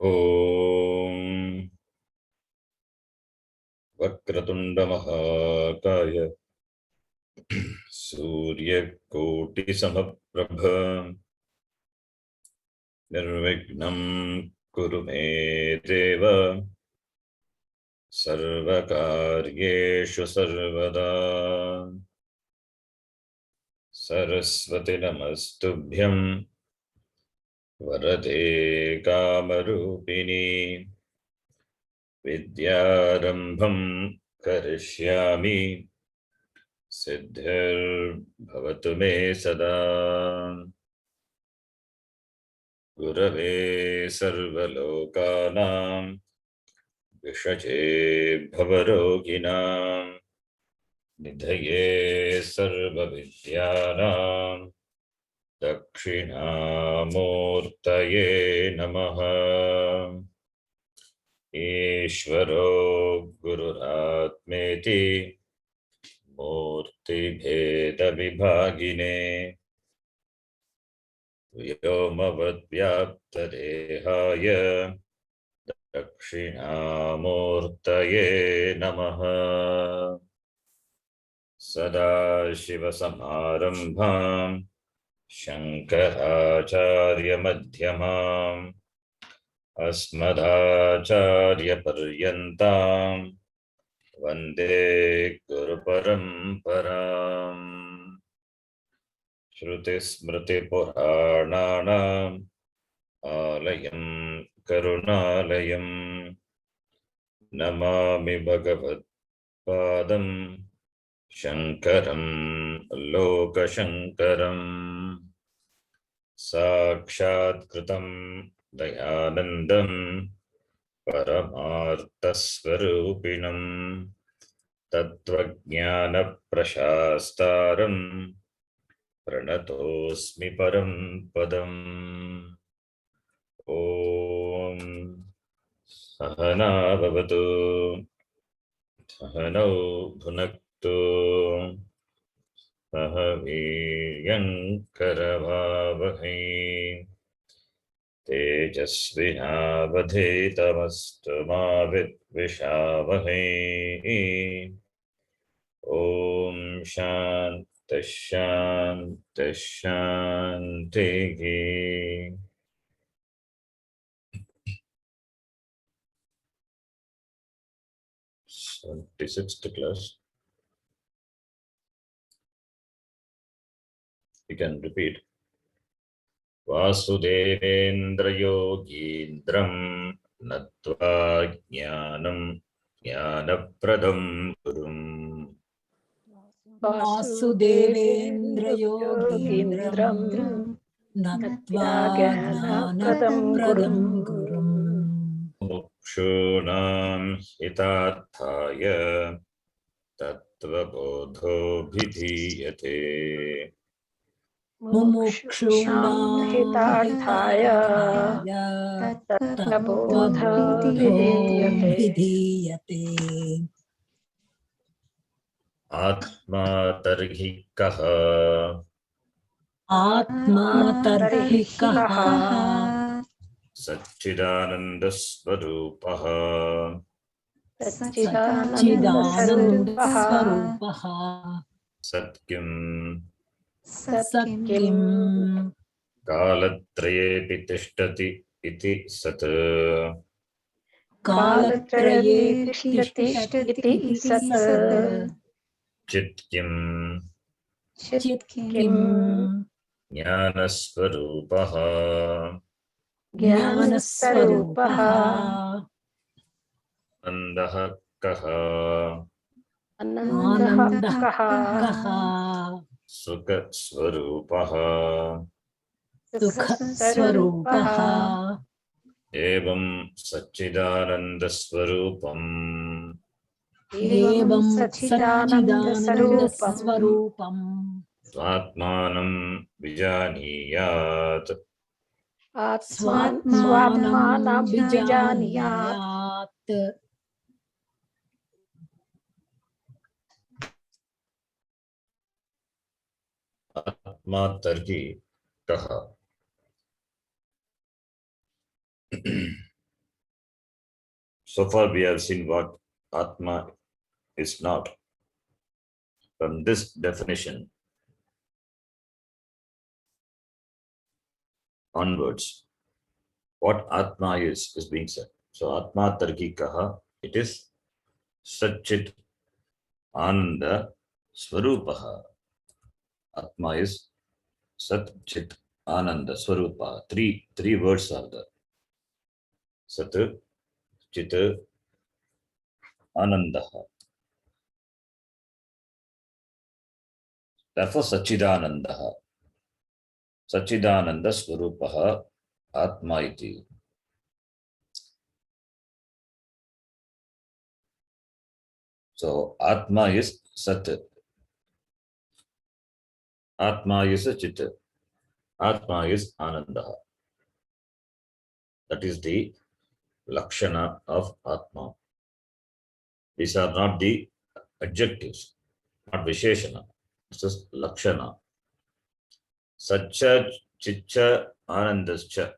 ॐ वक्रतुण्डमहाकाय सूर्यकोटिसमप्रभ निर्विघ्नं कुरु मे देव सर्वकार्येषु सर्वदा। सरस्वती नमस्तुभ्यं वरदे कामरूपिणी विद्यारम्भं करिष्यामि सिद्धिर्भवतु मे सदा। गुरवे सर्वलोकानां विषये भवरोगिणां निधये सर्वविद्यानां दक्षिणामूर्तये नमः। ईश्वरो गुरुरात्मेति मूर्तिभेदविभागिने व्योमवद्व्याप्तदेहाय दक्षिणामूर्तये नमः। सदाशिवसमारम्भां शङ्कराचार्यमध्यमाम् अस्मदाचार्यपर्यन्तां वन्दे गुरुपरम्पराम्। श्रुतिस्मृतिपुराणानाम् आलयं करुणालयं नमामि भगवत्पादं शङ्करं लोकशङ्करम्। साक्षात्कृतं दयानन्दं परमार्थस्वरूपिणं तत्त्वज्ञानप्रशास्तारं प्रणतोऽस्मि परं पदम्। ॐ सहना भवतु सहनौ भुनक्तु सह वीर्यङ्करवावहै तेजस्विनावधीतमस्तु मा विद्विषावहै। ॐ शान्तिः शान्तिः शान्तिः। 76th class. You can repeat. वासुदेवेन्द्रयोगीन्द्रं नत्वा ज्ञानं ज्ञानप्रदं गुरुम्। वासुदेवेन्द्रयोगीन्द्रं नत्वा ज्ञानप्रदं गुरुम्। मुमुक्षूणां हितार्थाय तत्त्वबोधोऽभिधीयते। मुमुक्षूणां हितार्थाय तत्त्वबोधोऽभिधीयते। आत्मा तर्हि कः? आत्मा तर्हि कः? सच्चिदानन्दस्वरूपः। सच्चिदानन्दस्वरूपः। सत्किं सत्किं कालत्रयेऽपि तिष्ठति इति सत्। कालत्रये तिष्ठति इति सत्। चित्किं चित्किं ज्ञानस्वरूपः। ज्ञानस्वरूपः। आनन्दः कः? आनन्दः कः? सुखस्वरूपः। सुखस्वरूपः। एवं सच्चिदानन्दस्वरूपम् एवं सच्चिदानन्दस्वरूपम् स्वात्मानं विजानीयात्। स्वात्मानं विजानीयात्। आत्मा तर्हि कः? So far we have seen what Atma is not. From this definition onwards, what Atma is being said. So Atma Tarkikaha, it is Satchit Ananda Swarupaha. Atma is Sat Chit Ananda Swarupa. Three words are there. Sat, Chit, Anandaha. Therefore, Sachidanandaha. Sachidananda Swarupaha Atma iti. So Atma is Sat. Atma is Chit. Atma is Ananda. That is the Lakshana of Atma. These are not the adjectives, not Visheshana. This is Lakshana. Satcha, Chicha, Anandascha,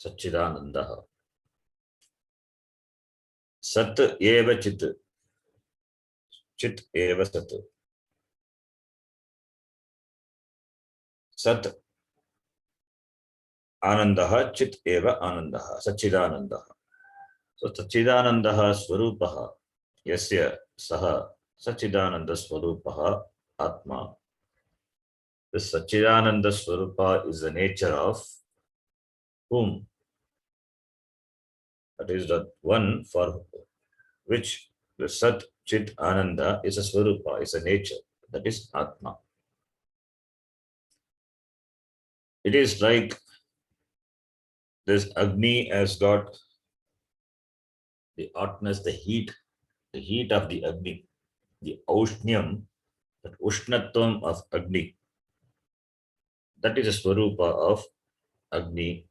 Sachidanandaha. Sat eva Chit. Chit eva Sat. Sat Anandaha, Chit eva Anandaha, Sachidanandaha. So Sachidanandaha Swarupaha, Yasya Saha, Sachidananda Swarupaha Atma. This Sachidananda Swarupa is the nature of whom? That is the one for which the Sat Chit Ananda is a Swarupa, is a nature. That is Atma. It is like this Agni has got the hotness, the heat of the Agni, the Aushnyam, that Ushnatvam of Agni. That is a Swarupa of Agni,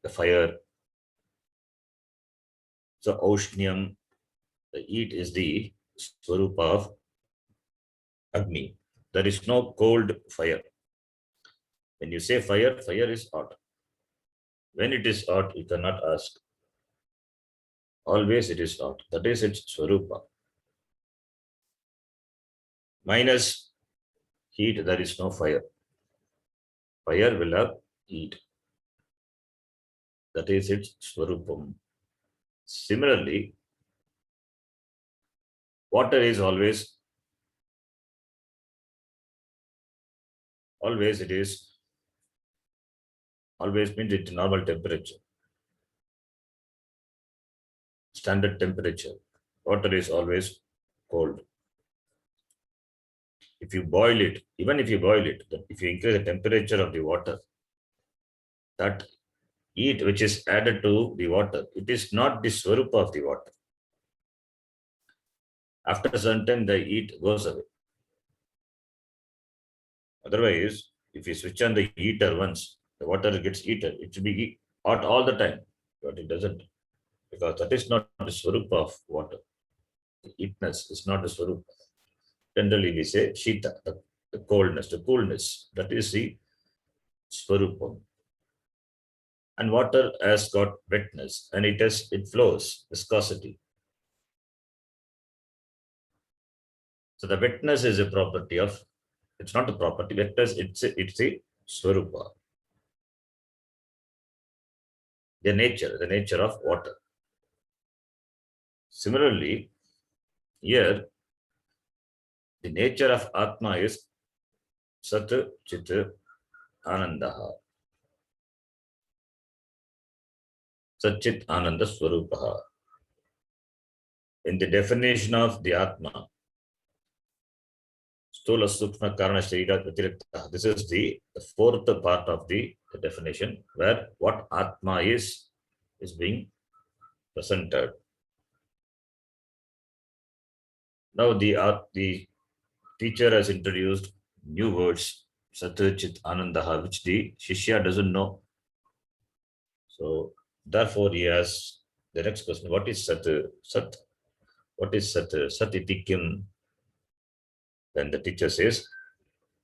the fire. So Aushnyam, the heat is the Swarupa of Agni. There is no cold fire. When you say fire, fire is hot. When it is hot, you cannot ask. Always it is hot. That is its Swarupa. Minus heat, there is no fire. Fire will have heat. That is its Swarupam. Similarly, water is always it is, always means it's normal temperature. Standard temperature. Water is always cold. If you boil it, even if you boil it, if you increase the temperature of the water, that heat which is added to the water, it is not the Swarupa of the water. After a certain time, the heat goes away. Otherwise, if you switch on the heater once, the water gets heated. It should be hot all the time, but it doesn't, because that is not the Swarupa of water. The heatness is not the Swarupa. Generally, we say Shita, the coldness, the coolness. That is the Swarupam. And water has got wetness, and it flows, viscosity. So the wetness is a property of, it's not a property, wetness, it's a Swarupa. The nature of water. Similarly, here, the nature of Atma is Sat, Chit, Anandaha. Satchit Ananda Swarupaha. In the definition of the Atma, Stula Sukshma Karana Sharira Vatirakta. This is the fourth part of the definition, where what Atma is being presented. Now the teacher has introduced new words, Sat, Chit, Anandaha, which the Shishya doesn't know. So therefore he has the next question: what is Sat? Sat. What is Sat? Sat iti kim? Then the teacher says,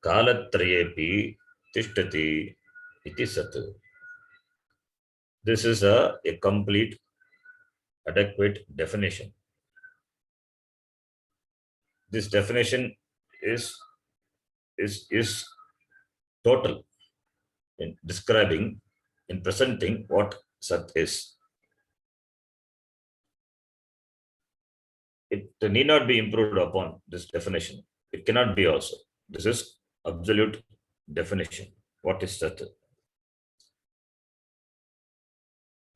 Kalatrayepi tishtati iti Sat. This is a complete adequate definition. This definition is total in describing, in presenting what Sat is. It need not be improved upon this definition. It cannot be also. This is absolute definition. What is Sat?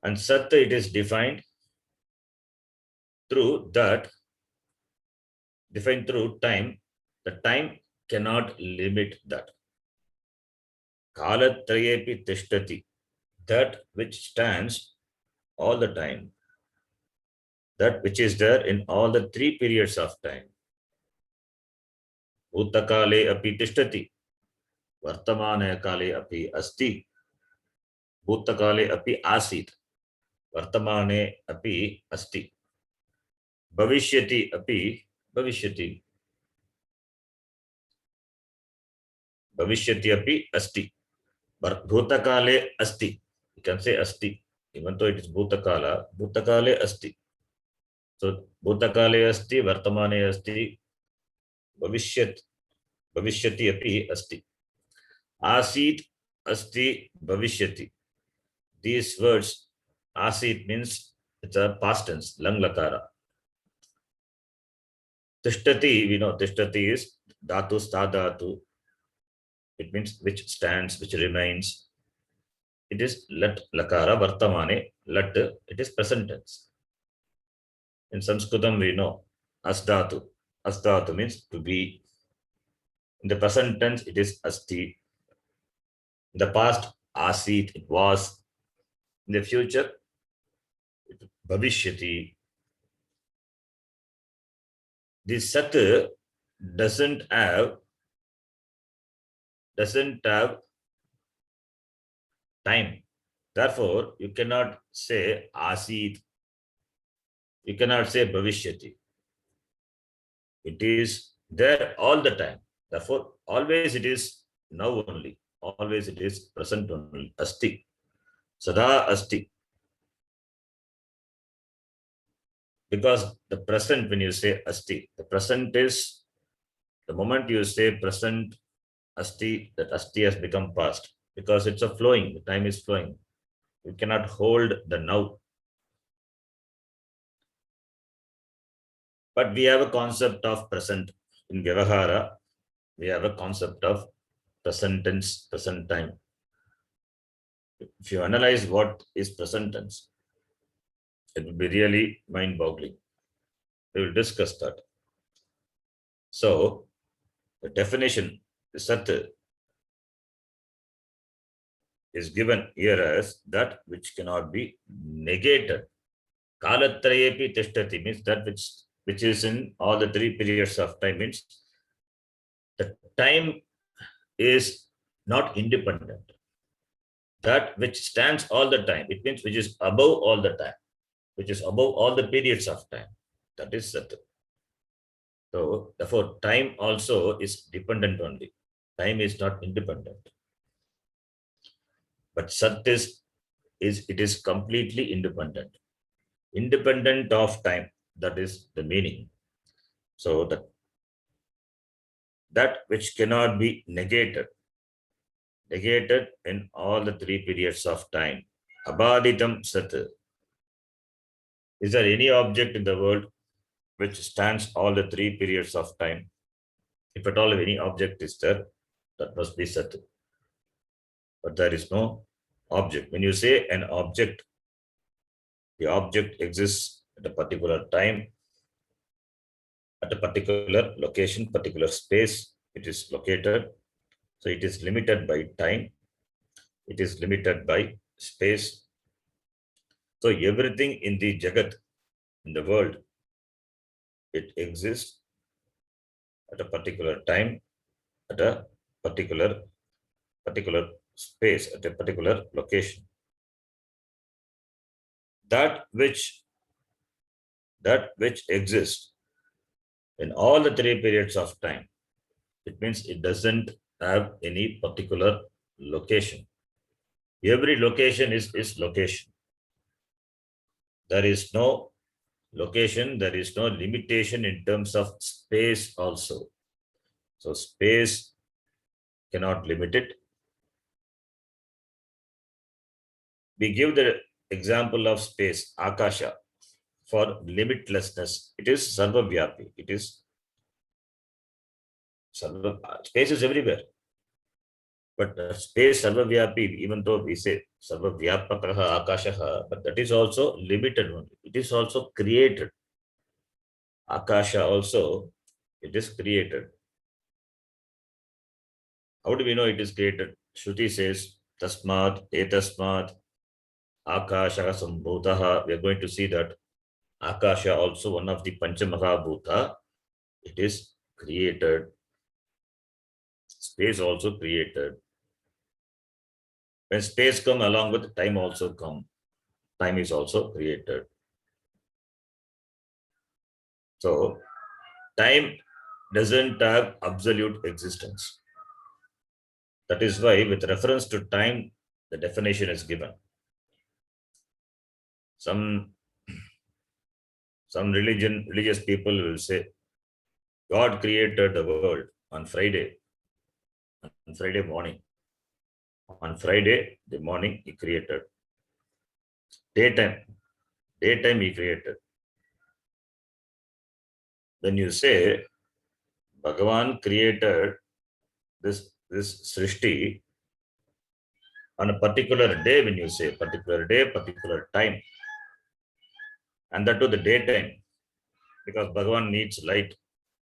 And Sat, it is defined through that, defined through time. The time cannot limit that. Kalatrayepi tishtati, that which stands all the time, that which is there in all the three periods of time. Bhutakale api tishtati, vartamane kale api asti, bhutakale api asit, vartamane api asti, bhavishyati api bhavishyati, bhavishyati api asti, bhutakale asti. You can say asti, even though it is bhutakala, bhutakale asti. So bhutakale asti, vartamane asti, bhavishyat, bhavishyati api asti. Asit, asti, bhavishyati. These words, asit means it's a past tense, lang lakara. Tishtati, we know tishtati is dhatu, sta dhatu. It means which stands, which remains. It is lat lakara, vartamane, lat, it is present tense. In Sanskritam, we know asdhatu. Asdhatu means to be. In the present tense, it is asti. In the past, asit, it was. In the future, bhavishyati. This sat doesn't have time. Therefore, you cannot say asit. You cannot say bhavishyati. It is there all the time. Therefore, always it is now only. Always it is present only. Asti. Sada asti. Because the present, when you say asti, the present is the moment you say present asti, that asti has become past. Because it's a flowing, the time is flowing. You cannot hold the now. But we have a concept of present. In Vyavahara, we have a concept of present tense, present time. If you analyze what is present tense, it will be really mind-boggling. We will discuss that. So, the definition, Sat, is given here as that which cannot be negated. Kalatrayepi tishtati means that which is in all the three periods of time, means the time is not independent. That which stands all the time, it means which is above all the time, which is above all the periods of time. That is Sat. So therefore, time also is dependent only. Time is not independent. But Sat is it is completely independent. Independent of time. That is the meaning. So that which cannot be negated in all the three periods of time. Abaditam Sat. Is there any object in the world which stands all the three periods of time? If at all any object is there, that must be Sat. But there is no object. When you say an object, the object exists at a particular time, at a particular location, particular space, it is located. So it is limited by time, it is limited by space. So everything in the Jagat, in the world, it exists at a particular time, at a particular space, at a particular location. That which exists in all the three periods of time, it means it doesn't have any particular location. Every location is location. There is no location, there is no limitation in terms of space also. So space cannot limit it. We give the example of space, Akasha, for limitlessness. It is Sarvavyapi. It is space is everywhere. But space Sarvavyapi, even though we say Sarvavyapakaha Akashaha, but that is also limited one. It is also created. Akasha also, it is created. How do we know it is created? Shruti says, Tasmat, Etasmat, Akasha Sambhutaha. We are going to see that Akasha also one of the Panchamahabhuta. It is created. Space also created. When space come along with time also come. Time is also created. So time doesn't have absolute existence. That is why with reference to time, the definition is given. Some religious people will say, God created the world on Friday morning. On Friday, the morning he created. Daytime he created. When you say Bhagavan created this Srishti on a particular day, when you say particular day, particular time, and that to the daytime, because Bhagavan needs light.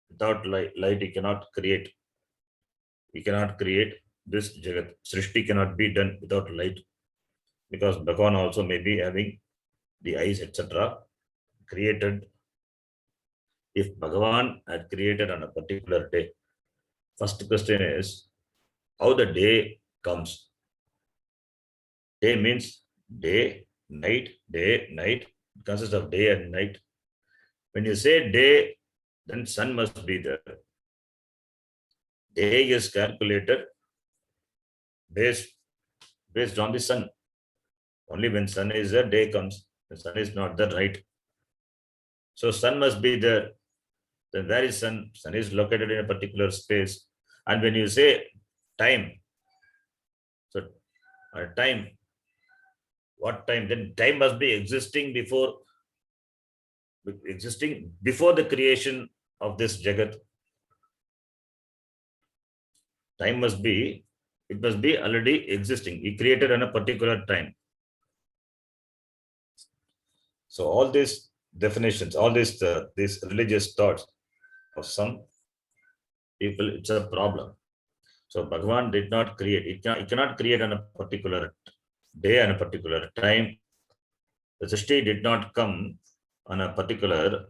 Without light he cannot create. He cannot create this Jagat. Srishti cannot be done without light, because Bhagavan also may be having the eyes, etc. created. If Bhagavan had created on a particular day, first question is how the day comes. Day means day, night, it consists of day and night. When you say day, then sun must be there. Day is calculated based on the sun. Only when sun is there, day comes. The sun is not there, right? So sun must be there. Then where is sun? Sun is located in a particular space. And when you say time, so time, what time? Then time must be existing before the creation of this Jagat. Time must be already existing. He created on a particular time. So all these definitions, all these religious thoughts of some people, it's a problem. So Bhagavan did not create. He cannot create on a particular day and a particular time. The Srishti did not come on a particular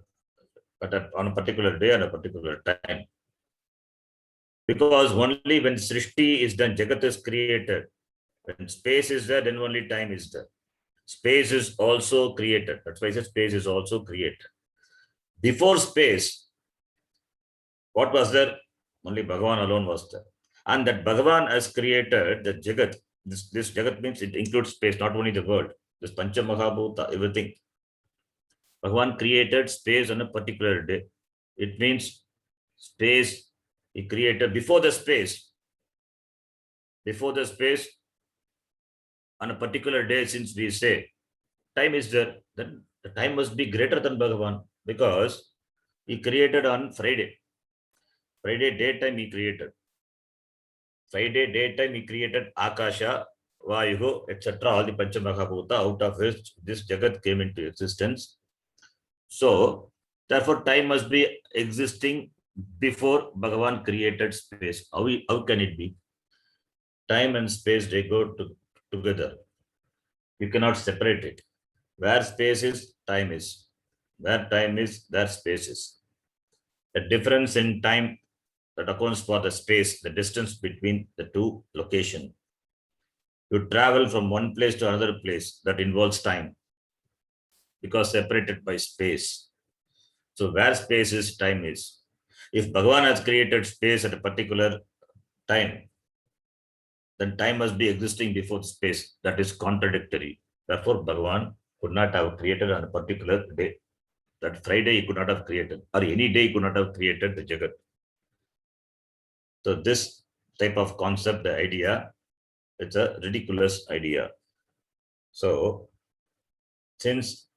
day and a particular time. Because only when Srishti is done, Jagat is created. When space is there, then only time is there. Space is also created. That's why I said space is also created. Before space, what was there? Only Bhagavan alone was there. And that Bhagavan has created the Jagat. This Jagat means it includes space, not only the world. This Pancha Mahabhuta, everything. Bhagavan created space on a particular day. It means space he created before the space. Before the space, on a particular day, since we say time is there, then the time must be greater than Bhagavan, because he created on Friday. Friday daytime he created. Friday daytime he created Akasha, Vayuhu, etc. All the Panchamahabhuta, out of which this Jagat came into existence. So, therefore, time must be existing before Bhagavan created space. How can it be? Time and space, they go together. You cannot separate it. Where space is, time is. Where time is, there space is. The difference in time that accounts for the space, the distance between the two locations. You travel from one place to another place, that involves time, because separated by space. So where space is, time is. If Bhagavan has created space at a particular time, then time must be existing before space. That is contradictory. Therefore, Bhagavan could not have created on a particular day. That Friday he could not have created, or any day he could not have created the Jagat. So this type of concept, the idea, it's a ridiculous idea. So since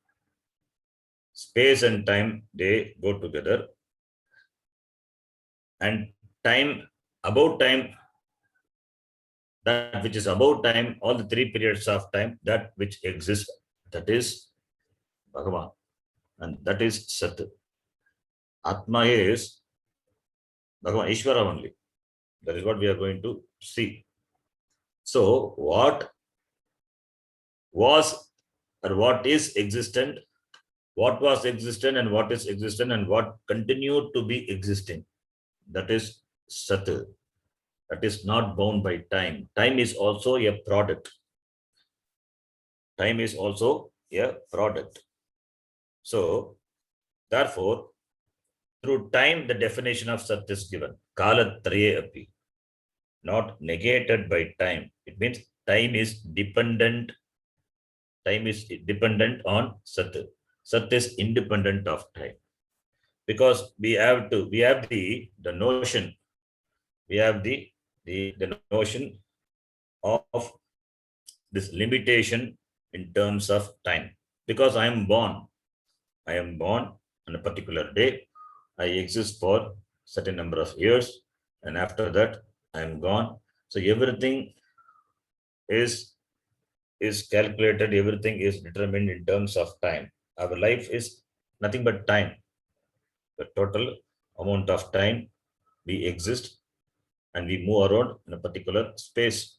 space and time, they go together, and time, about time, that which is about time, all the three periods of time, that which exists, that is Bhagavan, and that is Sat. Atma is Bhagavan, Ishvara only. That is what we are going to see. So what was, or what is existent, what was existent and what is existent and what continued to be existing, that is Sat. That is not bound by time. Time is also a product. Time is also a product. So therefore, through time, the definition of Sat is given. Kalatraye api, not negated by time. It means time is dependent. Time is dependent on Sat. Sat is independent of time. Because we have the notion, we have the notion of this limitation in terms of time. Because I am born on a particular day. I exist for certain number of years, and after that I am gone. So everything is calculated, everything is determined in terms of time. Our life is nothing but time. The total amount of time we exist and we move around in a particular space,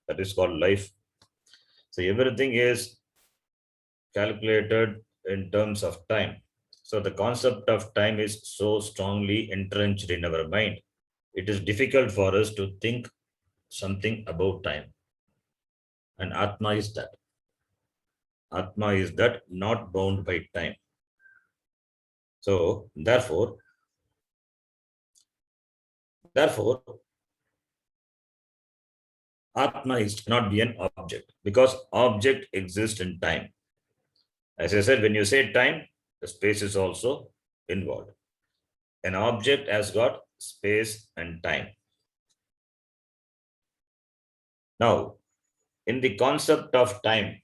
that is called life. So everything is calculated in terms of time. So the concept of time is so strongly entrenched in our mind. It is difficult for us to think something about time. And Atma is that. Atma is that, not bound by time. So therefore, Atma is cannot be an object, because object exists in time. As I said, when you say time, the space is also involved. An object has got space and time. Now, in the concept of time,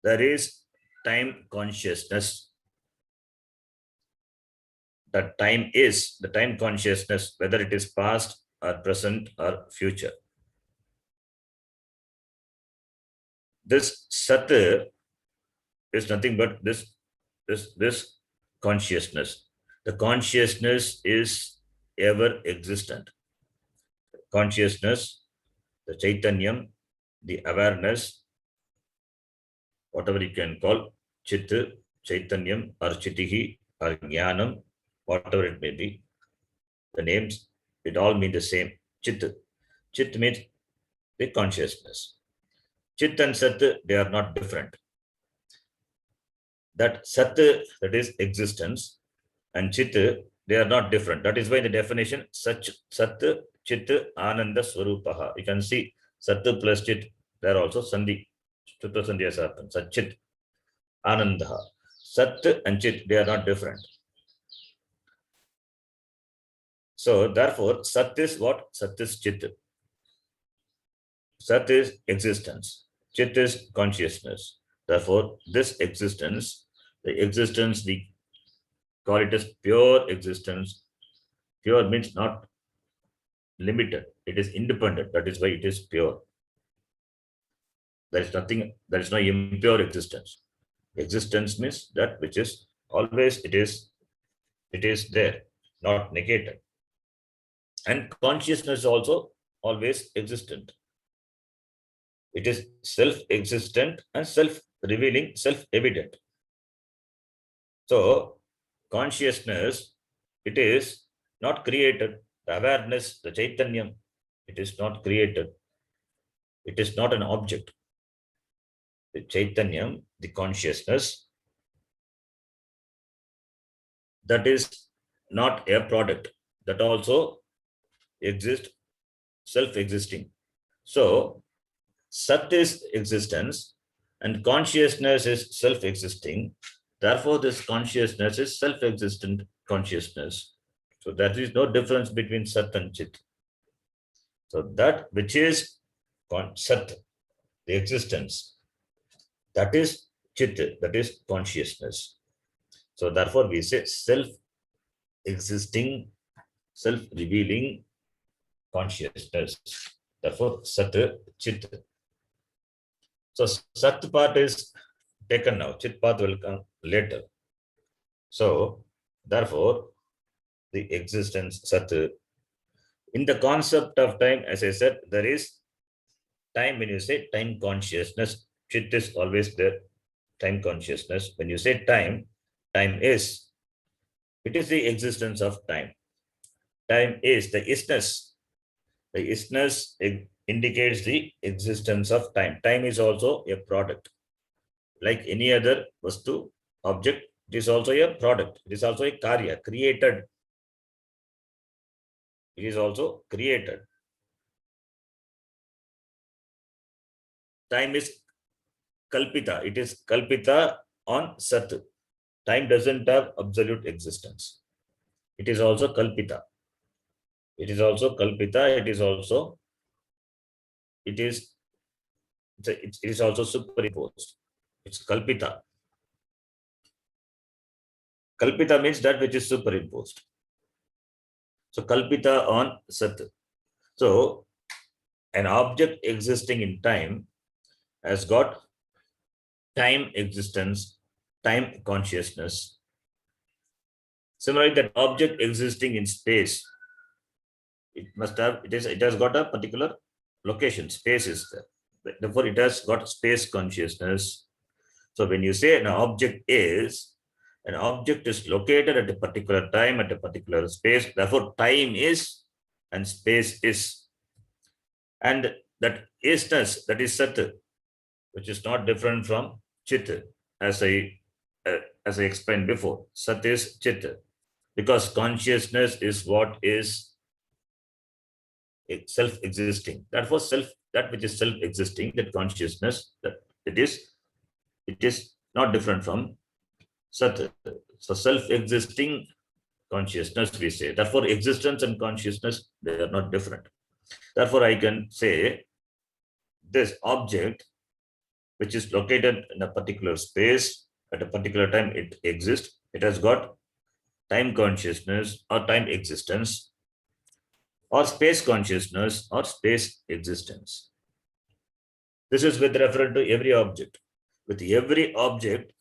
there is time consciousness. The time consciousness, whether it is past or present or future. This Sat is nothing but this consciousness. The consciousness is ever existent. Consciousness, the Chaitanyam, the awareness, whatever you can call, Chit, Chaitanyam, or Chitihi, or Jnanam, whatever it may be, the names, it all mean the same. Chit. Chit means the consciousness. Chit and Sat, they are not different. That Sat, that is existence, and Chit, they are not different. That is why the definition, Sat, Chit, Ananda Swarupaha. You can see Sat plus Chit, there also Sandhi. Chutta Sandhi has happened. Sat Chit, Ananda. Sat and Chit, they are not different. So therefore, Sat is what? Sat is Chit. Sat is existence. Chit is consciousness. Therefore, this existence, the existence, we call it as pure existence. Pure means not limited. It is independent. That is why it is pure. There is nothing, there is no impure existence. Existence means that which is always, it is there, not negated. And consciousness also always existent. It is self-existent and self-revealing, self-evident. So consciousness, it is not created. The awareness, the Chaitanyam, it is not created. It is not an object. The Chaitanyam, the consciousness, that is not a product. That also exists, self-existing. So Sat is existence and consciousness is self-existing. Therefore, this consciousness is self-existent consciousness. So there is no difference between Sat and Chit. So that which is Sat, the existence, that is Chit, that is consciousness. So therefore, we say self-existing, self-revealing consciousness. Therefore, Sat, Chit. So Sat part is taken now. Chit part will come later. So therefore, the existence Sat. In the concept of time, as I said, there is time. When you say time consciousness, Chit is always there. Time consciousness. When you say time, time is. It is the existence of time. Time is the isness. The isness indicates the existence of time. Time is also a product. Like any other vastu, object, it is also a product. It is also a karya, created. It is also created. Time is kalpita. It is kalpita on Sat. Time doesn't have absolute existence. It is also kalpita. It is also kalpita. It is also, it is, it is also superimposed. It's kalpita. Kalpita means that which is superimposed. So kalpita on Sat. So an object existing in time has got time existence, time consciousness. Similarly, that object existing in space, it must have, it has got a particular location, space is there. Therefore, it has got space consciousness. So when you say an object is located at a particular time, at a particular space, therefore time is and space is. And that isness, that is Sat, which is not different from Chit, as I explained before. Sat is Chit, because consciousness is what is self-existing. Therefore, that which is self-existing, that consciousness, that it is not different from Sat. So self-existing consciousness, we say. Therefore, existence and consciousness, they are not different. Therefore, I can say this object, which is located in a particular space at a particular time, it exists. It has got time consciousness or time existence, or space consciousness or space existence. This is with reference to every object. With every object,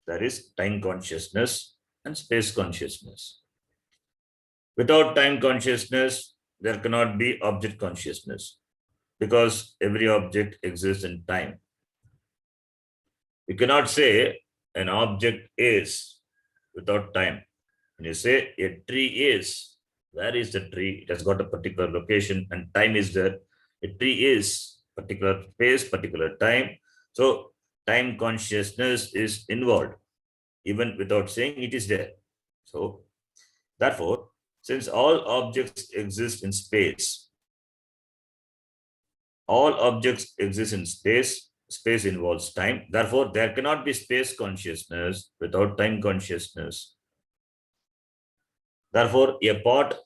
there is time consciousness and space consciousness. Without time consciousness, there cannot be object consciousness, because every object exists in time. You cannot say an object is without time. When you say a tree is, where is the tree? It has got a particular location and time is there. A tree is particular space, particular time. So time consciousness is involved, even without saying it is there. So therefore, since all objects exist in space, all objects exist in space, space involves time. Therefore, there cannot be space consciousness without time consciousness. Therefore, a pot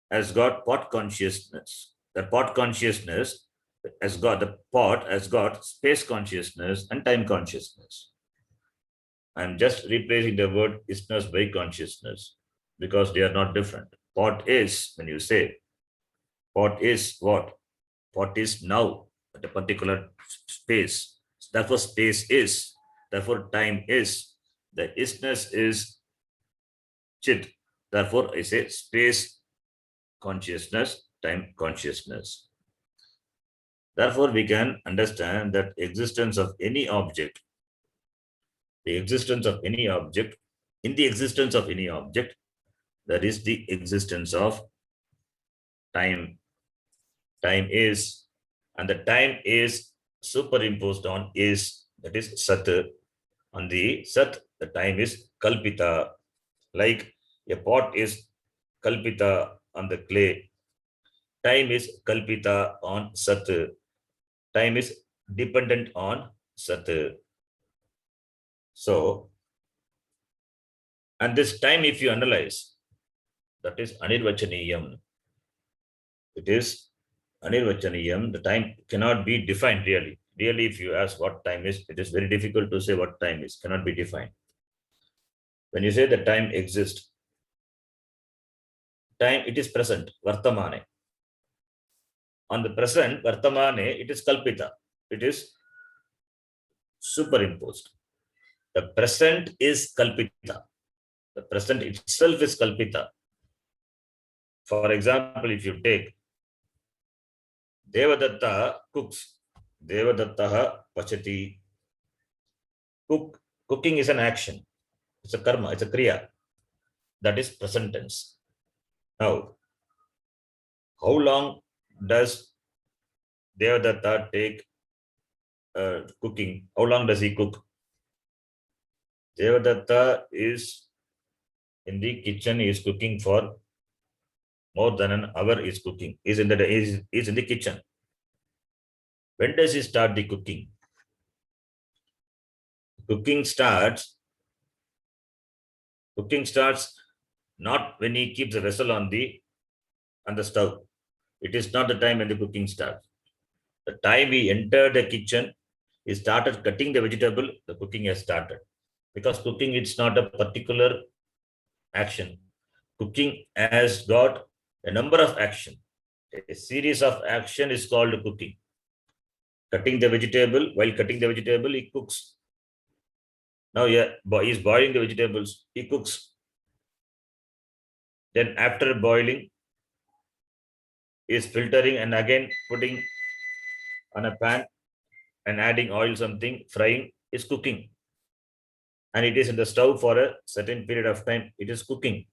has got pot consciousness. The pot consciousness has got, the pot has got space consciousness and time consciousness. I'm just replacing the word isness by consciousness, because they are not different. Pot is, when you say, pot is what? Pot is now at a particular space. Therefore, space is. Therefore, time is. The isness is Chit. Therefore, I say space consciousness, time consciousness. Therefore, we can understand that existence of any object, the existence of any object, in the existence of any object, there is the existence of time. Time is, and the time is superimposed on is, that is Sat. On the Sat, the time is Kalpita. Like a pot is Kalpita on the clay. Time is kalpita on sat. Time is dependent on sat. So, and this time, if you analyze, that is anirvachaniyam. It is anirvachaniyam. The time cannot be defined really. Really, if you ask what time is, it is very difficult to say what time is, cannot be defined. When you say the time exists, time, it is present, vartamane. On the present, vartamane, it is kalpita. It is superimposed. The present is kalpita. The present itself is kalpita. For example, if you take Devadatta cooks, Devadatta pachati. Cooking is an action. It's a karma, it's a kriya. That is present tense. Now, how long does Devadatta take cooking? How long does he cook? Devadatta is in the kitchen, he is cooking for more than an hour. Is cooking. Is in the kitchen. When does he start the cooking? Cooking starts not when he keeps the vessel on the stove. It is not the time when the cooking starts. The time he entered the kitchen, he started cutting the vegetable, the cooking has started. Because cooking, it's not a particular action. Cooking has got a number of action. A series of action is called cooking. Cutting the vegetable, while cutting the vegetable, he cooks. Now, yeah, he's boiling the vegetables, he cooks. Then after boiling, is filtering and again putting on a pan and adding oil, something, frying, is cooking. And it is in the stove for a certain period of time, it is cooking.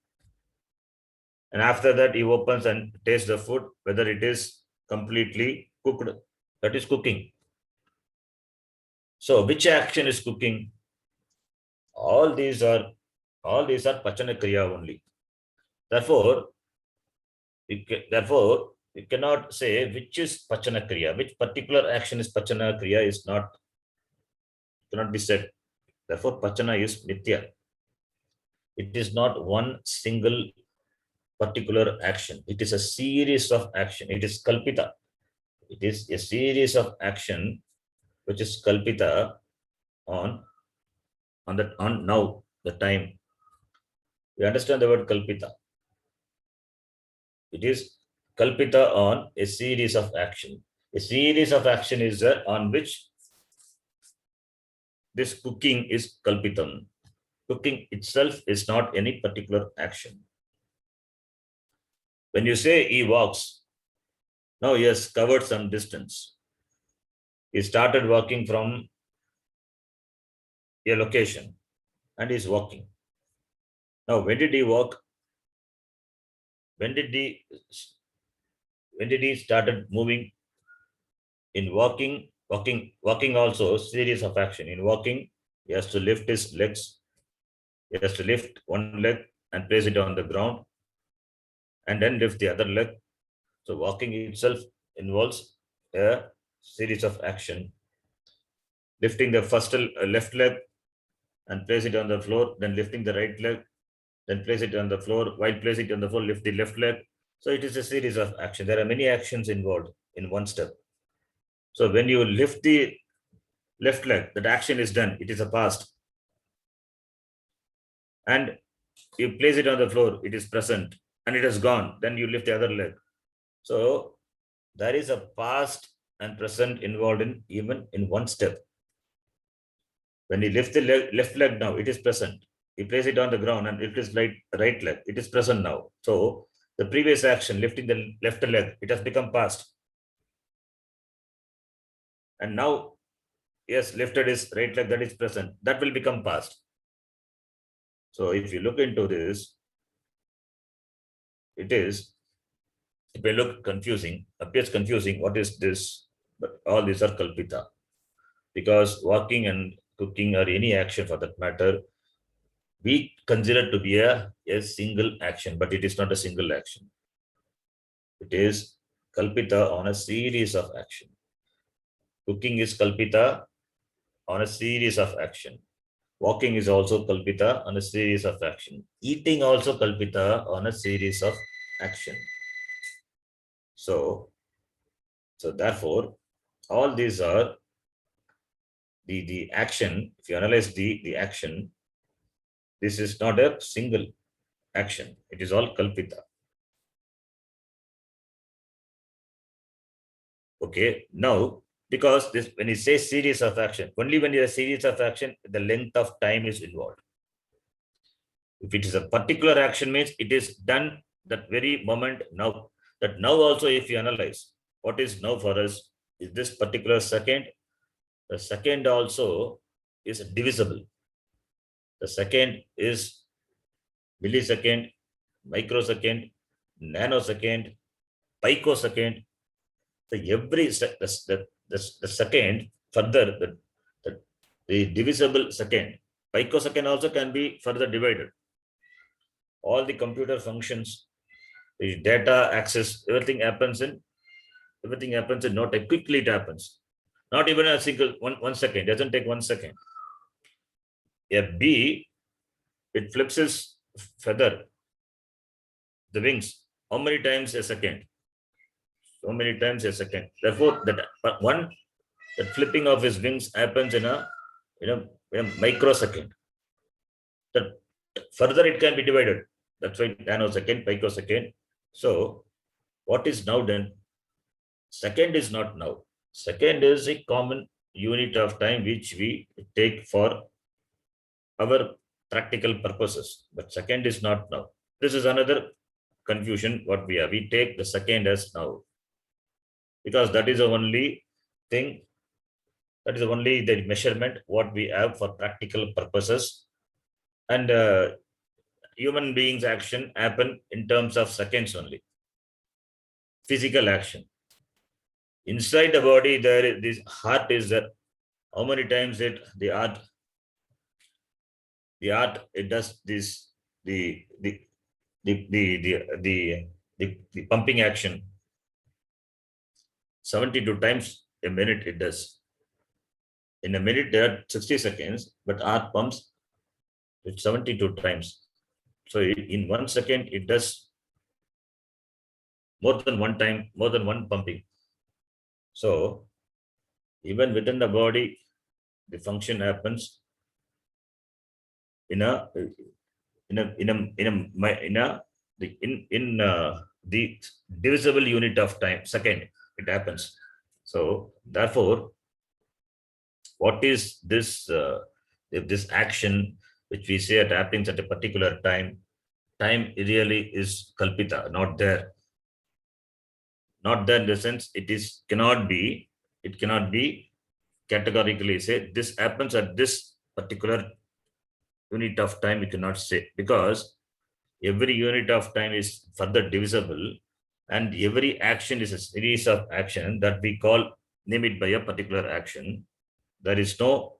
And after that, he opens and tastes the food, whether it is completely cooked. That is cooking. So, which action is cooking? All these are pachana kriya only. Therefore, you cannot say which is pachana kriya, which particular action is pachana kriya is not, cannot be said. Therefore, pachana is nitya. It is not one single particular action. It is a series of action. It is kalpita. It is a series of action which is kalpita on now the time. You understand the word kalpita? It is kalpita on a series of action. A series of action is on which this cooking is kalpitam. Cooking itself is not any particular action. When you say he walks, now he has covered some distance. He started walking from a location and is walking. Now, when did he walk? When did he started moving? In walking also series of action. In walking, he has to lift his legs. He has to lift one leg and place it on the ground and then lift the other leg. So walking itself involves a series of action. Lifting the first left leg and place it on the floor, then lifting the right leg, then place it on the floor. While placing it on the floor, lift the left leg. So it is a series of action. There are many actions involved in one step. So when you lift the left leg, that action is done. It is a past. And you place it on the floor, it is present and it has gone. Then you lift the other leg. So there is a past and present involved in even in one step. When you lift the left leg now, it is present. You place it on the ground and it is right leg. It is present now. So the previous action, lifting the left leg, it has become past. And now, yes, lifted is right leg, that is present. That will become past. So if you look into this, it may look confusing, appears confusing. What is this? But all these are kalpita. Because walking and cooking or any action for that matter, we consider to be a single action, but it is not a single action. It is kalpita on a series of action. Cooking is kalpita on a series of action. Walking is also kalpita on a series of action. Eating also kalpita on a series of action. So, therefore, all these are the action. If you analyze the action, this is not a single action. It is all kalpita. Okay. Now, because this, when you say series of action, only when you have series of action, the length of time is involved. If it is a particular action, means it is done that very moment now. That now also, if you analyze what is now for us, is this particular second. The second also is divisible. The second is millisecond, microsecond, nanosecond, picosecond. So every the second further the divisible second, picosecond also can be further divided. All the computer functions, the data access, everything happens in no time. Quickly it happens. Not even a single 1 second. It doesn't take 1 second. A bee, it flips its feather, the wings. How many times a second? So many times a second. Therefore, that one, that flipping of his wings happens in a microsecond. That further it can be divided. That's why nanosecond, picosecond. So what is now done? Second is not now. Second is a common unit of time which we take for our practical purposes. But second is not now. This is another confusion what we have. We take the second as now, because that is the only thing, that is only the measurement what we have for practical purposes. And human beings action happen in terms of seconds only. Physical action. Inside the body, there is this heart is there. How many times it does this, the pumping action 72 times a minute it does. In a minute there are 60 seconds, but heart pumps it 72 times. So in 1 second it does more than one time, more than one pumping. So even within the body, the function happens in a the divisible unit of time, second, it happens. So therefore, what is this? If this action which we say it happens at a particular time, time really is kalpita, not there. Not there in the sense it cannot be categorically say this happens at this particular unit of time. We cannot say, because every unit of time is further divisible, and every action is a series of action that we call, name it by a particular action. There is no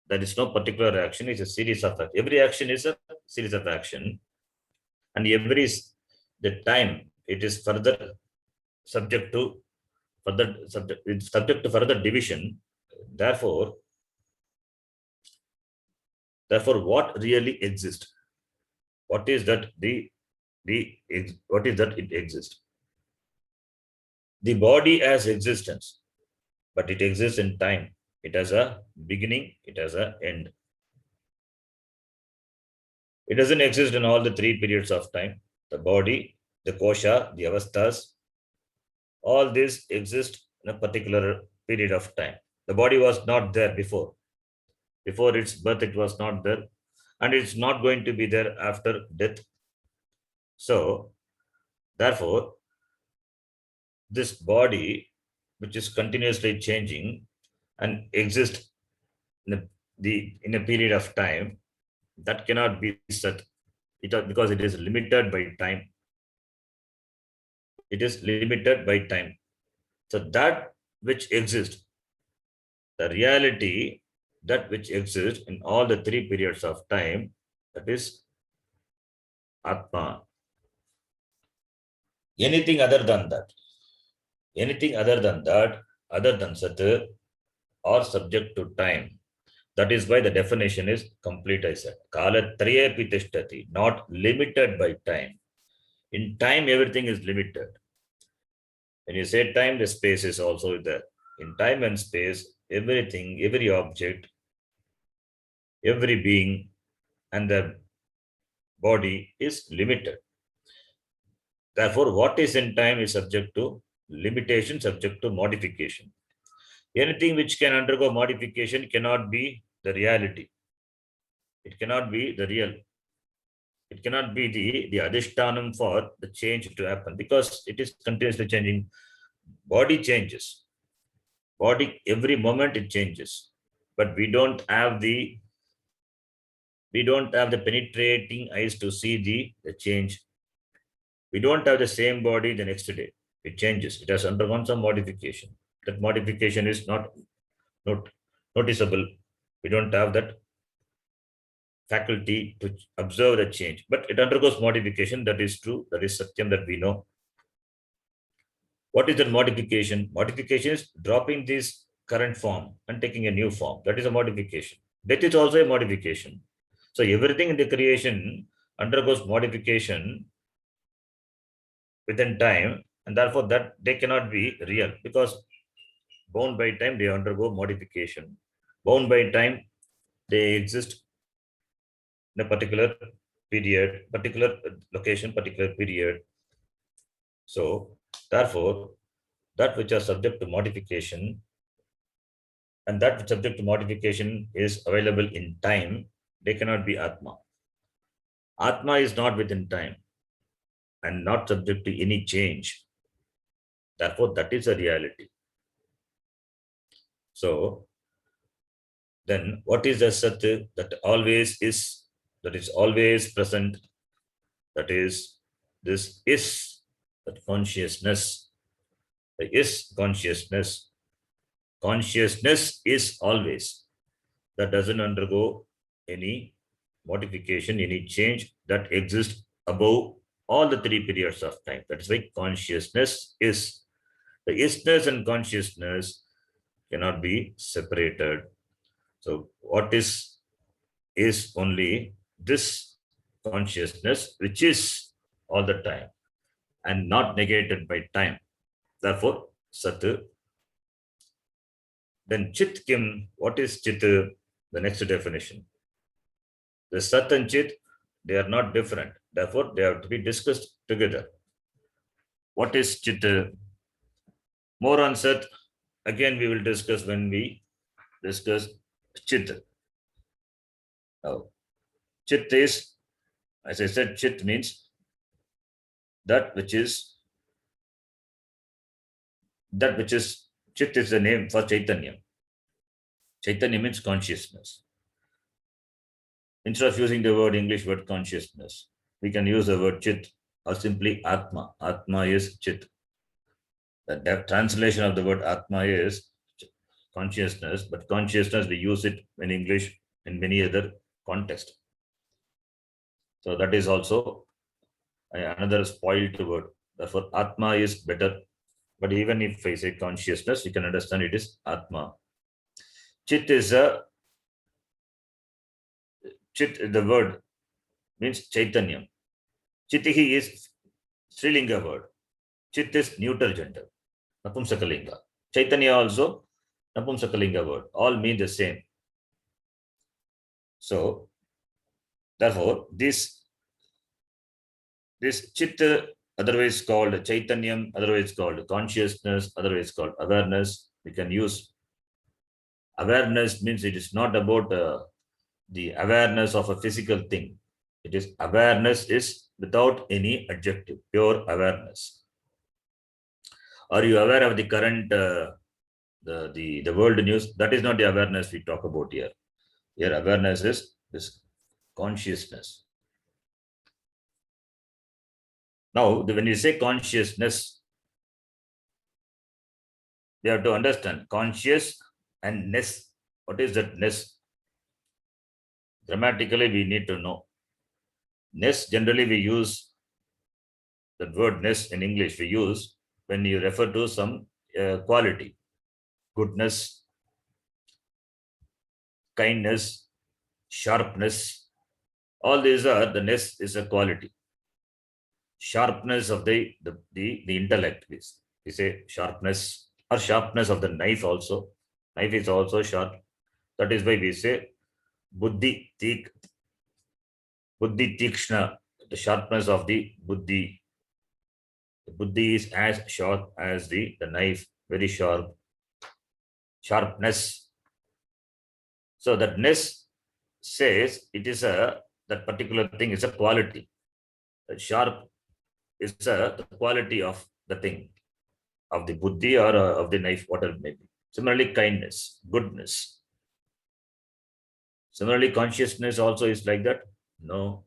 particular action. It's a series of action. Every action is a series of action, and the time it is further subject to further division. Therefore, what really exists? What is that what is that it exists? The body has existence, but it exists in time. It has a beginning, it has an end. It doesn't exist in all the 3 periods of time. The body, the kosha, the avasthas, all this exist in a particular period of time. The body was not there before. Before its birth, it was not there, and it's not going to be there after death. So, therefore, this body, which is continuously changing and exists in a period of time, that cannot be set. Because it is limited by time. It is limited by time. So that which exists, the reality, that which exists in all the 3 periods of time, that is Atma. Anything other than that, Anything other than that, other than Sat, are subject to time. That is why the definition is complete, I said. Kala triyapi tishtati, not limited by time. In time, everything is limited. When you say time, the space is also there. In time and space, everything, every object, every being, and the body is limited. Therefore, what is in time is subject to limitation, subject to modification. Anything which can undergo modification cannot be the reality. It cannot be the real. It cannot be the adhishtanam for the change to happen because it is continuously changing. Body changes. Body, every moment it changes. But we don't have the penetrating eyes to see the change. We don't have the same body the next day. It changes. It has undergone some modification. That modification is not noticeable. We don't have that faculty to observe the change, but it undergoes modification. That is true. That is satyam that we know. What is that modification? Modification is dropping this current form and taking a new form. That is a modification. That is also a modification. So everything in the creation undergoes modification within time, and therefore that they cannot be real because bound by time they undergo modification. Bound by time they exist in a particular period, particular location, particular period. So therefore, that which are subject to modification and that which subject to modification is available in time, they cannot be Atma. Atma is not within time and not subject to any change. Therefore, that is a reality. So, then what is the Sat that always is, that is always present, that is, this is, that consciousness, the is consciousness. Consciousness is always, that doesn't undergo any modification, any change, that exists above all the three periods of time. That is why consciousness is. The isness and consciousness cannot be separated. So what is only this consciousness, which is all the time and not negated by time. Therefore, Sat. Then Chit Kim, what is Chit? The next definition. The Sat and Chit, they are not different. Therefore, they have to be discussed together. What is Chit? More on Sat, again, we will discuss when we discuss Chit. Now, Chit is, as I said, Chit means that which is, Chit is the name for Chaitanya. Chaitanya means consciousness. Instead of using the word English word consciousness, we can use the word Chit or simply Atma. Atma is Chit. The translation of the word Atma is consciousness, but consciousness, we use it in English in many other contexts. So that is also another spoiled word. Therefore, Atma is better. But even if I say consciousness, you can understand it is Atma. Chit is Chit, the word means Chaitanyam. Chitihi is Srilinga word. Chit is neuter gender, Napumsakalinga. Chaitanya also Napumsakalinga word. All mean the same. So, therefore, this Chit, otherwise called Chaitanyam, otherwise called consciousness, otherwise called awareness, we can use. Awareness means it is not about the awareness of a physical thing. It is awareness is without any adjective, pure awareness. Are you aware of the current the world news? That is not the awareness we talk about here. Here awareness is this consciousness. Now, when you say consciousness, we have to understand conscious and ness. What is that ness? Grammatically, we need to know. Ness, generally we use that word ness in English, we use when you refer to some quality, goodness, kindness, sharpness, all these are the ness is a quality. Sharpness of the intellect is. We say sharpness or sharpness of the knife also. Knife is also sharp. That is why we say buddhi tikshna, the sharpness of the buddhi. The buddhi is as sharp as the knife, very sharp. Sharpness. So that ness says it is that particular thing is a quality. Sharp is the quality of the thing, of the buddhi or of the knife, whatever it may be. Similarly, kindness, goodness. Similarly, consciousness also is like that. No,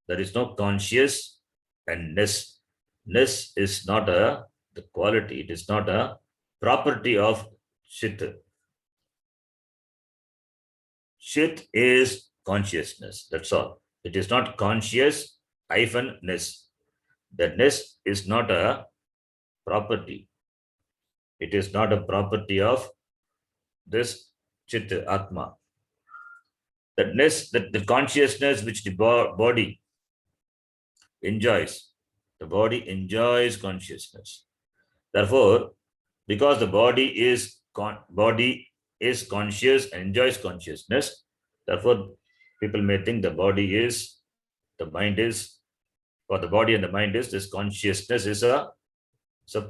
there is no conscious and ness. Ness is not the quality. It is not a property of Chit. Chit is consciousness. That's all. It is not conscious hyphen ness. The ness is not a property. It is not a property of this Chit Atma. That ness, that the consciousness which the body enjoys, the body enjoys consciousness. Therefore, because the body is conscious and enjoys consciousness, therefore people may think the mind is, or the body and the mind is, this consciousness is a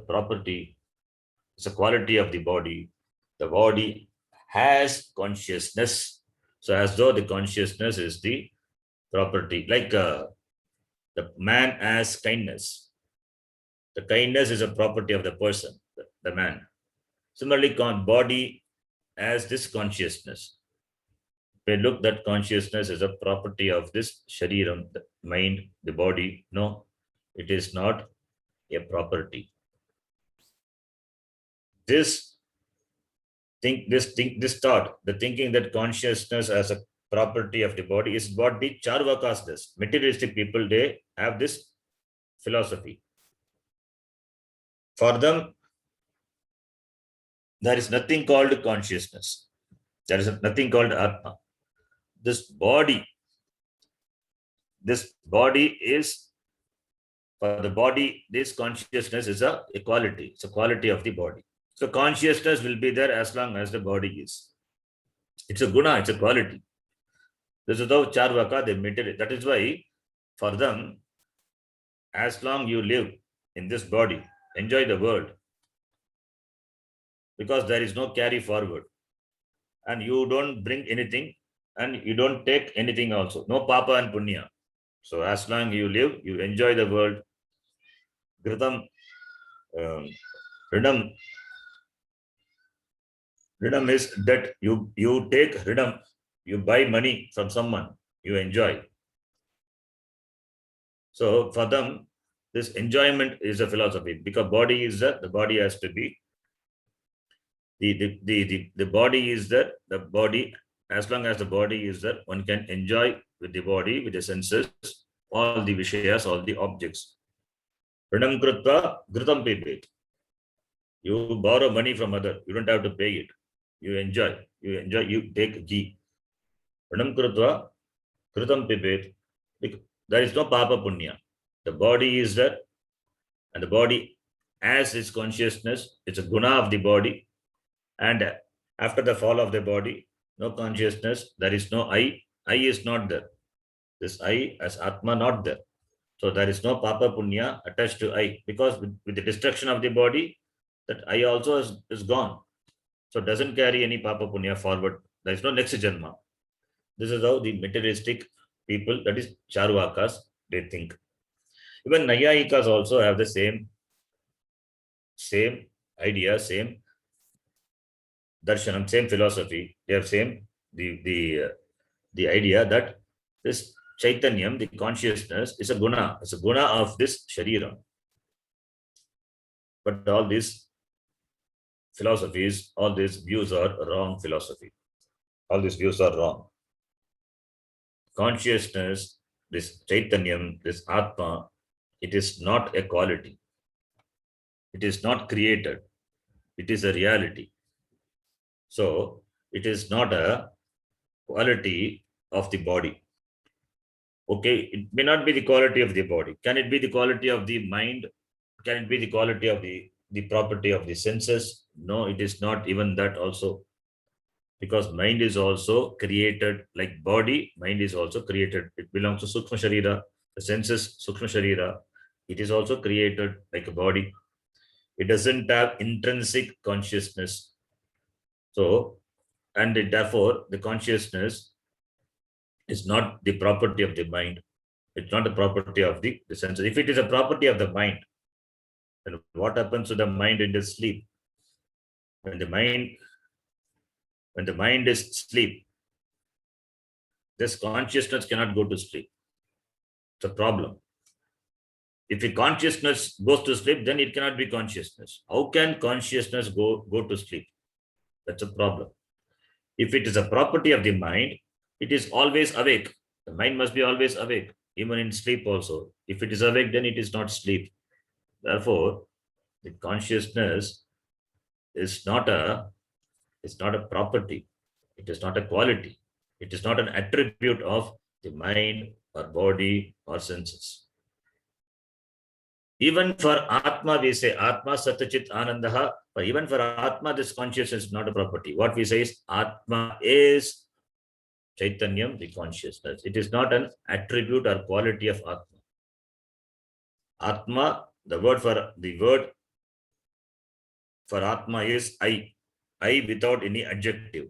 property, it's a quality of the body. The body has consciousness, so as though the consciousness is the property, like the man has kindness. The kindness is a property of the person, the man. Similarly, body has this consciousness. We look that consciousness is a property of this shariram, the mind, the body. No, it is not a property. This this thought, the thinking that consciousness as a property of the body is what the Charvakas does. Materialistic people, they have this philosophy. For them, there is nothing called consciousness. There is nothing called Atma. This body is, for the body, this consciousness is a quality. It's a quality of the body. So consciousness will be there as long as the body is. It's a guna, it's a quality. This is how Charvaka, they maintain it. That is why, for them, as long you live in this body, enjoy the world, because there is no carry forward. And you don't bring anything, and you don't take anything also. No papa and punya. So as long you live, you enjoy the world. Gritam, Ridam. Ridam is debt. You take Ridam, you buy money from someone, you enjoy. So for them, this enjoyment is a philosophy, because body is the body has to be, the body is that, the body, as long as the body is there, one can enjoy with the body, with the senses, all the vishayas, all the objects. Pranam krutva gritam pibet. You borrow money from other, you don't have to pay it. You enjoy, you take ghee. Pranam krutva gritam pibet. There is no papa punya. The body is there, and the body as its consciousness, it's a guna of the body. And after the fall of the body, no consciousness, there is no I. I is not there. This I as Atma not there. So there is no Papa Punya attached to I, because with the destruction of the body, that I also is gone. So it doesn't carry any Papa Punya forward. There is no next Janma. This is how the materialistic people, that is Charvakas, they think. Even Nayayikas also have the same idea, same darshanam, same philosophy. They have same the idea that this chaitanyam, the consciousness, is a guna. It's a guna of this sharira. But all these philosophies, all these views are wrong philosophy. All these views are wrong. Consciousness, this chaitanyam, this atma, it is not a quality. It is not created. It is a reality. So it is not a quality of the body. Okay, it may not be the quality of the body. Can it be the quality of the mind? Can it be the quality of the property of the senses? No, it is not even that also. Because mind is also created like body, mind is also created. It belongs to Sukshma Sharira. The senses, Sukshma Sharira. It is also created like a body. It doesn't have intrinsic consciousness. So, and therefore, the consciousness is not the property of the mind. It's not the property of the senses. If it is a property of the mind, then what happens to the mind in the sleep? When the mind, when the mind is asleep, this consciousness cannot go to sleep. It's a problem. If the consciousness goes to sleep, then it cannot be consciousness. How can consciousness go to sleep? That's a problem. If it is a property of the mind, it is always awake. The mind must be always awake, even in sleep also. If it is awake, then it is not sleep. Therefore, the consciousness is not a property. It is not a quality. It is not an attribute of the mind or body or senses. Even for Atma, we say Atma Satchit Anandaha. But even for Atma, this consciousness is not a property. What we say is Atma is Chaitanyam, the consciousness. It is not an attribute or quality of Atma. Atma, the word for Atma is I. I without any adjective.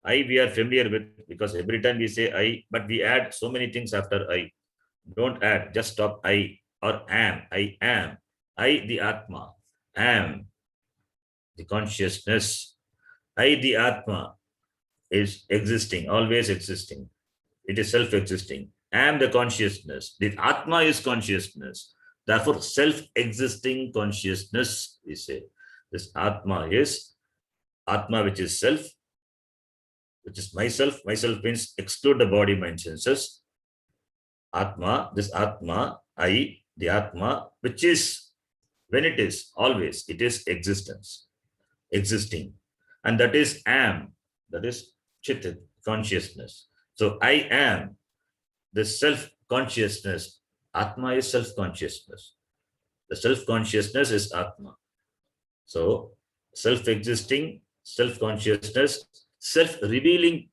I we are familiar with because every time we say I, but we add so many things after I. Don't add, just stop I or am. I am. I the Atma. Am the consciousness. I the Atma is existing, always existing. It is self-existing. Am the consciousness. The Atma is consciousness. Therefore, self-existing consciousness, we say. This Atma is Atma, which is self, which is myself. Myself means exclude the body, mind, senses. Atma, this Atma, I, the Atma, which is, when it is, always, it is existence, existing. And that is am, that is Chit, consciousness. So I am, the self-consciousness. Atma is self-consciousness. The self-consciousness is Atma. So self-existing, self-consciousness, self-revealing,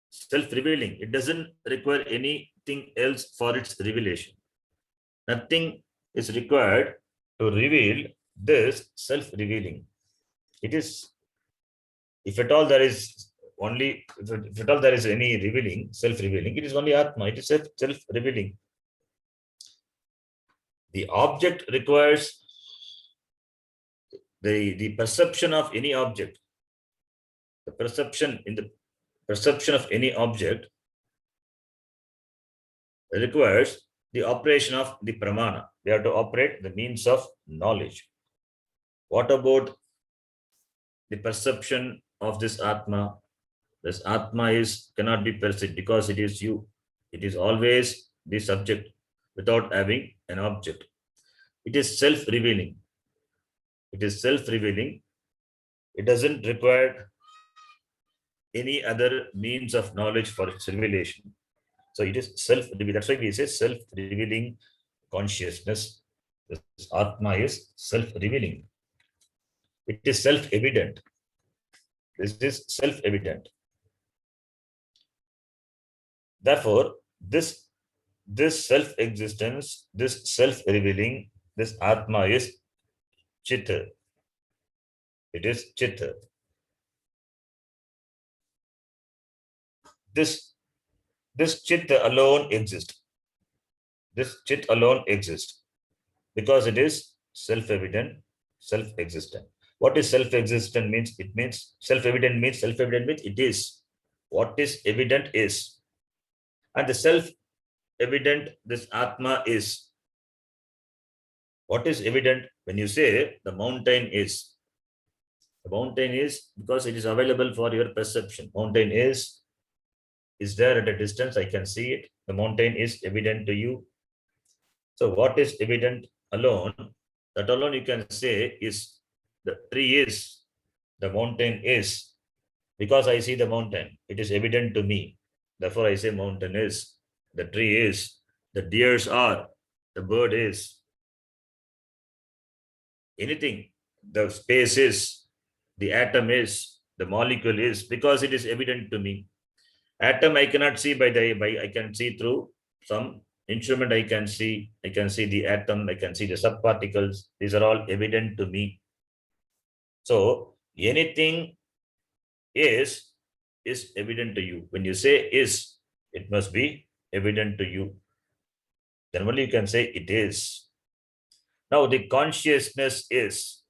self-revealing. It doesn't require anything else for its revelation. Nothing is required to reveal this self-revealing. It is, if at all there is only, if at all there is any revealing, self-revealing, it is only Atma. It is self-revealing. The object requires the perception of any object. The perception of any object requires the operation of the pramana. We have to operate the means of knowledge. What about the perception of this Atma? This Atma cannot be perceived because it is you. It is always the subject without having an object. It is self-revealing. It is self-revealing. It doesn't require any other means of knowledge for its revelation. So it is self-revealing. That's why we say self-revealing consciousness. This Atma is self-revealing. It is self-evident. This is self-evident. Therefore, this self-existence, this self-revealing, this Atma is Chitta. It is Chitta. This Chitta alone exists. This Chit alone exists because it is self-evident, self-existent. What is self-existent means? It means self-evident means it is. What is evident is. And the self-evident, this Atma is. What is evident? When you say the mountain is. The mountain is because it is available for your perception. Mountain is there at a distance. I can see it. The mountain is evident to you. So what is evident alone That alone you can say is the tree is, the mountain is. Because I see the mountain, it is evident to me. Therefore, I say mountain is, the tree is, the deers are, the bird is, anything, the space is, the atom is, the molecule is, because it is evident to me. Atom I cannot see by I can see through some instrument. I can see the atom, I can see the subparticles. These are all evident to me. So anything is evident to you. When you say is, it must be evident to you. Then only you can say it is. Now the consciousness is.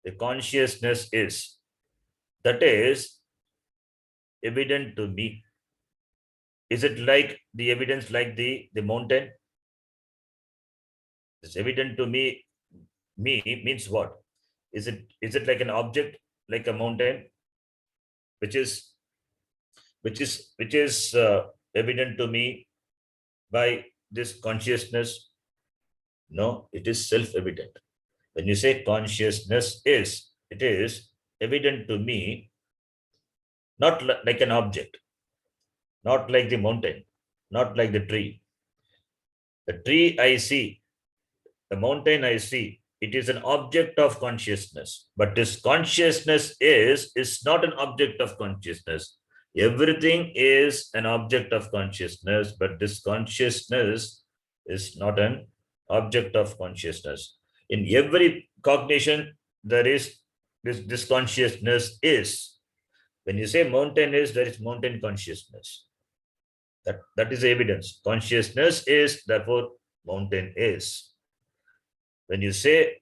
The consciousness is. That is evident to me. Is it like the evidence like the mountain? It's evident to me. Me means what? Is it like an object, like a mountain, which is evident to me by this consciousness? No, it is self-evident. When you say consciousness is, it is evident to me, not like an object, not like the mountain, not like the tree. The tree I see, the mountain I see, it is an object of consciousness. But this consciousness is not an object of consciousness. Everything is an object of consciousness, but this consciousness is not an object of consciousness. In every cognition, there is this consciousness is. When you say mountain is, there is mountain consciousness. That is evidence. Consciousness is, therefore, mountain is. When you say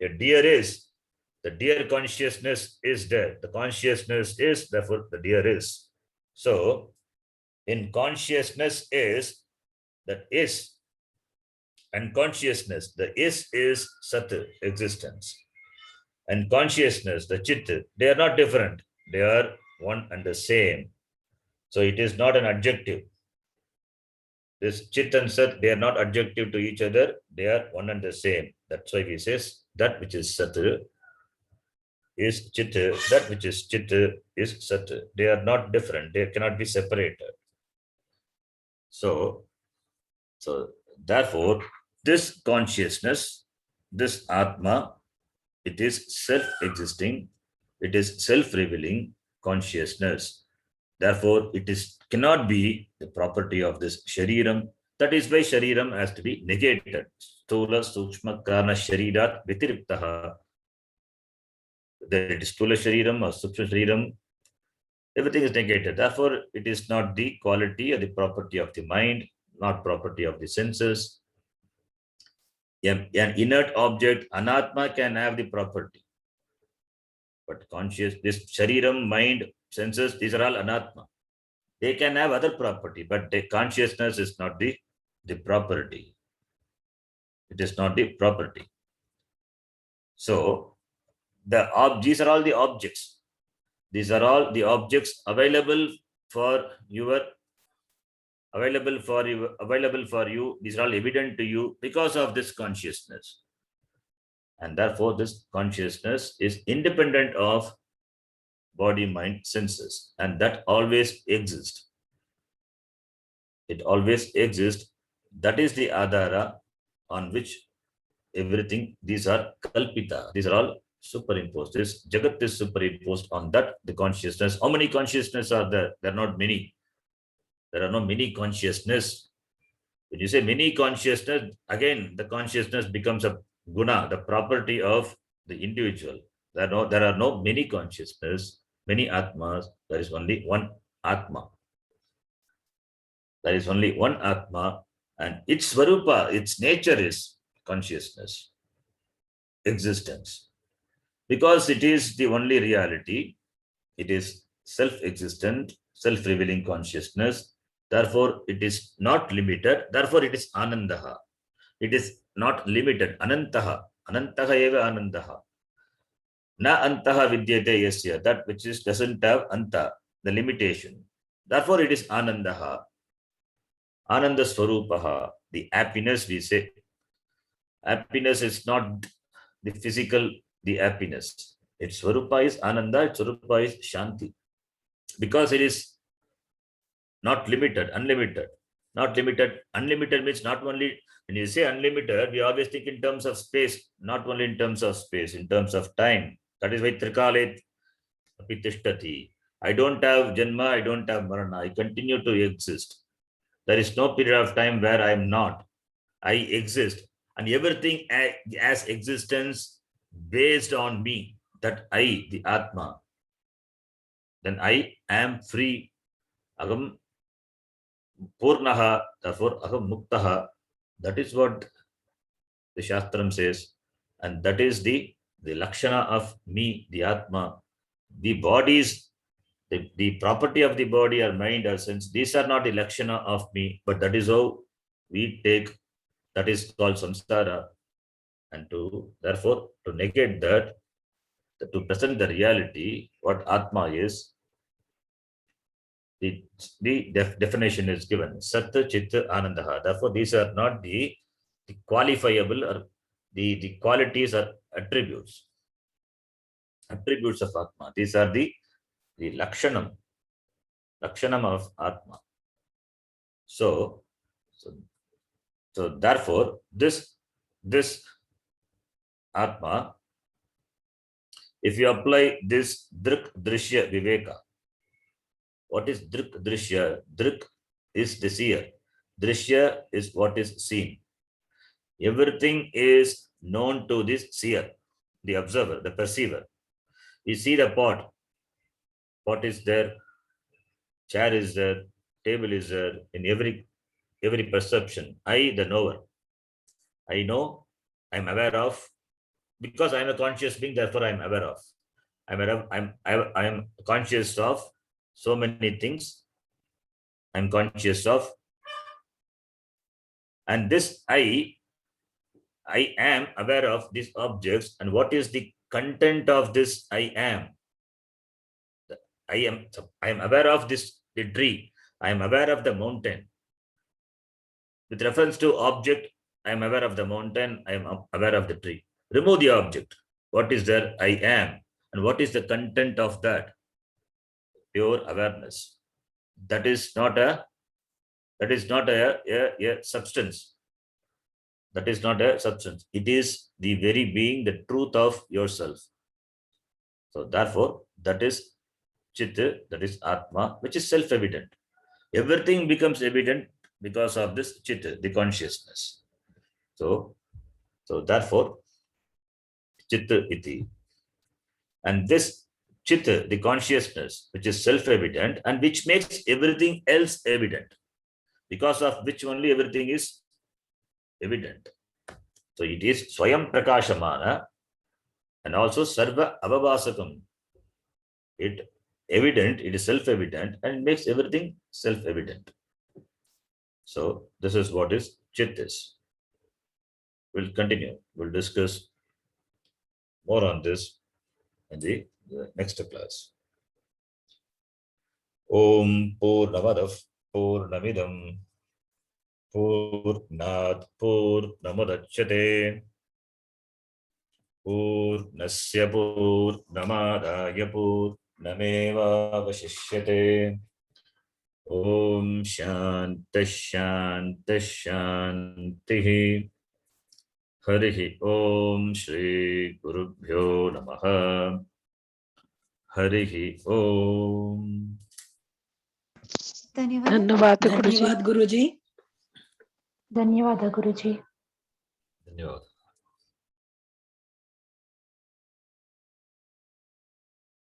a deer is, the deer consciousness is there. The consciousness is, therefore, the deer is. So, in consciousness is, that is, and consciousness, the is sat, existence. And consciousness, the chit, they are not different. They are one and the same. So, it is not an adjective. This chit and sat, they are not adjective to each other. They are one and the same. That's why he says that which is sat is chit, that which is chit is sat. They are not different. They cannot be separated. So therefore, this consciousness, this Atma, it is self-existing. It is self-revealing consciousness. Therefore, it cannot be the property of this shariram. That is why shariram has to be negated. Stula sukshma karna sharirat vitiriktaha. Whether it is stula shariram or sukshma shariram, everything is negated. Therefore, it is not the quality or the property of the mind, not property of the senses. An inert object, anatma, can have the property. But conscious, this shariram, mind, senses, these are all anatma. They can have other property, but the consciousness is not the property. It is not the property. So, these are all the objects. These are all the objects available for you. These are all evident to you because of this consciousness. And therefore, this consciousness is independent of body, mind, senses, and that always exists. It always exists. That is the adhara on which everything, these are kalpita. These are all superimposed. This Jagat is superimposed on that, the consciousness. How many consciousness are there? There are not many. There are no many consciousness. When you say many consciousness, again, the consciousness becomes a guna, the property of the individual. There are no many consciousness, many atmas. There is only one atma. There is only one atma, and its svarupa, its nature is consciousness, existence. Because it is the only reality, it is self-existent, self-revealing consciousness. Therefore, it is not limited. Therefore, it is anandaha. It is not limited. Anantaha. Anantaha eva anandaha. Na antaha vidyate yasya. That which doesn't have anta, the limitation. Therefore, it is anandaha. Ananda swarupaha. The happiness, we say. Happiness is not the physical, the happiness. Its Swarupa is Ananda, its Swarupa is Shanti. Because it is not limited, unlimited. Not limited. Unlimited means not only, when you say unlimited, we always think in terms of space, not only in terms of space, in terms of time. That is why Trikalet Apitishtati. I don't have Janma, I don't have Marana. I continue to exist. There is no period of time where I am not. I exist. And everything as existence based on me, that I, the Atma, then I am free. Agam Purnaha, therefore Aham Muktaha. That is what the Shastram says. And that is the Lakshana of me, the Atma. The bodies, the property of the body or mind or sense, these are not the Lakshana of me, but that is how we take, that is called samsara. And to, therefore, to negate that, to present the reality, what Atma is, the definition is given. Sat, Chit, Anandaha. Therefore, these are not the qualifiable or the qualities or attributes. Attributes of Atma. These are the Lakshanam of Atma. So therefore, this Atma, if you apply this Drik Drishya Viveka, what is Drik Drishya? Drik is the seer. Drishya is what is seen. Everything is known to this seer, the observer, the perceiver. You see the pot. Pot is there, chair is there, table is there, in every perception. I, the knower. I know, I'm aware of, because I'm a conscious being, therefore I'm aware of. I'm conscious of so many things. I'm conscious of. And this I am aware of these objects. And what is the content of this I am? I am aware of this, the tree. I am aware of the mountain. With reference to object, I am aware of the mountain. I am aware of the tree. Remove the object. What is there? I am. And what is the content of that? Pure awareness. That is not a substance. That is not a substance. It is the very being, the truth of yourself. So therefore, that is Chit, that is Atma, which is self-evident. Everything becomes evident because of this Chit, the consciousness. So therefore, Chit iti. And this Chit, the consciousness, which is self-evident and which makes everything else evident, because of which only everything is evident. So it is Swayam Prakashamana and also Sarva Avavasakam. It evident, it is self-evident and it makes everything self-evident. So this is what is Chit is. We'll continue. We'll discuss more on this in the next class. Om Purnamadav Purnamidam Purnat Purnamudachyate Purnasya Purnamadaya Purnameva Vashishyate. Om Shanti Shanti Shanti. Harihi Om Shri Gurubhyo Namaha. Harihi Om. धन्यवाद गुरुजी. धन्यवाद गुरुजी. धन्यवाद गुरुजी. धन्यवाद.